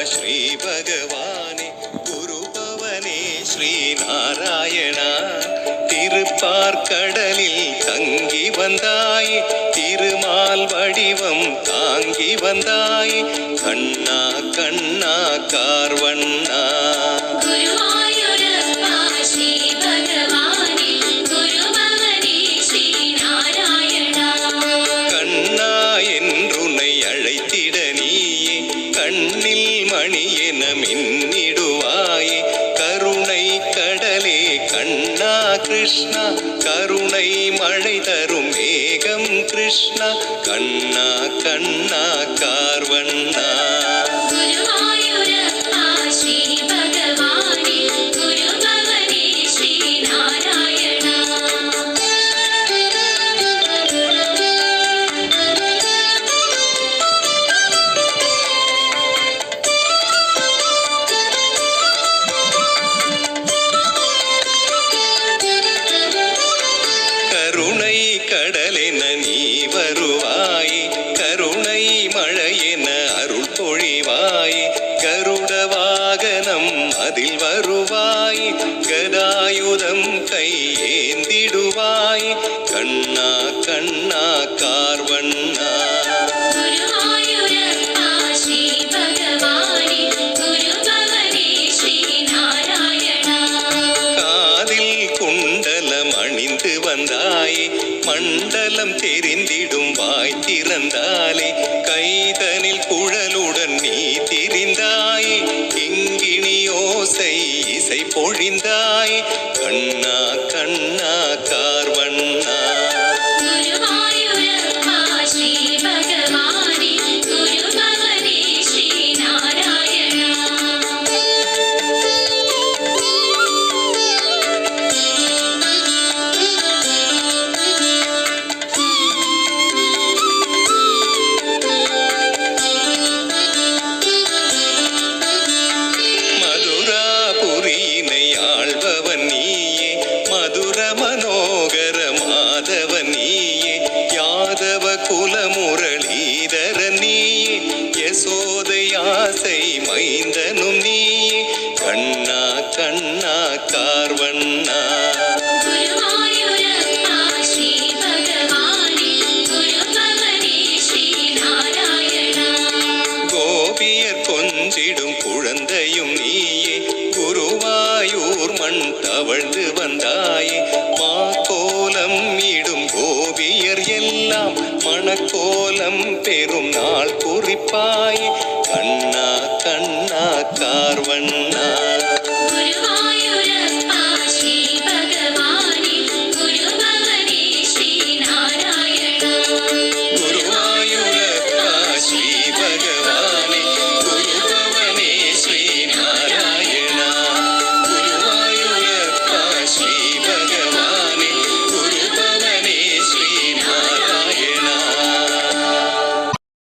ஸ்ரீ பகவானே குருபவனே ஸ்ரீ நாராயணா திருப்பார்கடலில் தங்கி வந்தாய் திருமால் வடிவம் தாங்கி வந்தாய் கண்ணா கண்ணா கார்வண்ணா கண்ணா என்றுனை அழைத்திட நீயே கண்ணில் மணி என மின்னிடுவாயே கருணை கடலே கண்ணா கிருஷ்ணா கருணை மழை தரும் மேகம் கிருஷ்ணா கண்ணா கண்ணா கார்வண்ணா கருணை கடலென நீ வருவாய் கருணை மழையென அருள் பொழிவாய் கருட வாகனம் அதில் வருவாய் கதாயுதம் கையேந்திடுவாய் கண்ணா கண்ணா கார்வண்ணா காதில் குண்டலம் அணிந்து வந்தாயே மண்டலம் தெரிந்திடும் வாய் திறந்தாலே கைதனில் குழலுடன் நீ திரிந்தாய் கிங்கிணி ஓசை இசை பொழிந்தாய் கண்ணா கண்ணா கார்வண்ணா மதுராபுரியினை ஆள்பவன் நீயே மதுர மனோகர மாதவன் நீயே யாதவ குலமுரளீதரன் நீயே யசோதை ஆசை மைந்தனும் நீயே கண்ணா கண்ணா கார்வண்ணா கோபியர் கொஞ்சிடும் குழந்தையும் நீயே குருவாயூர் மண் தவழ்ந்து வந்தாயே மா கோலம் இடும் கோபியர் எல்லாம் மணக்கோலம் பெரும் நாள் குறிப்பாய் கண்ணா கண்ணா கார்வண்ணா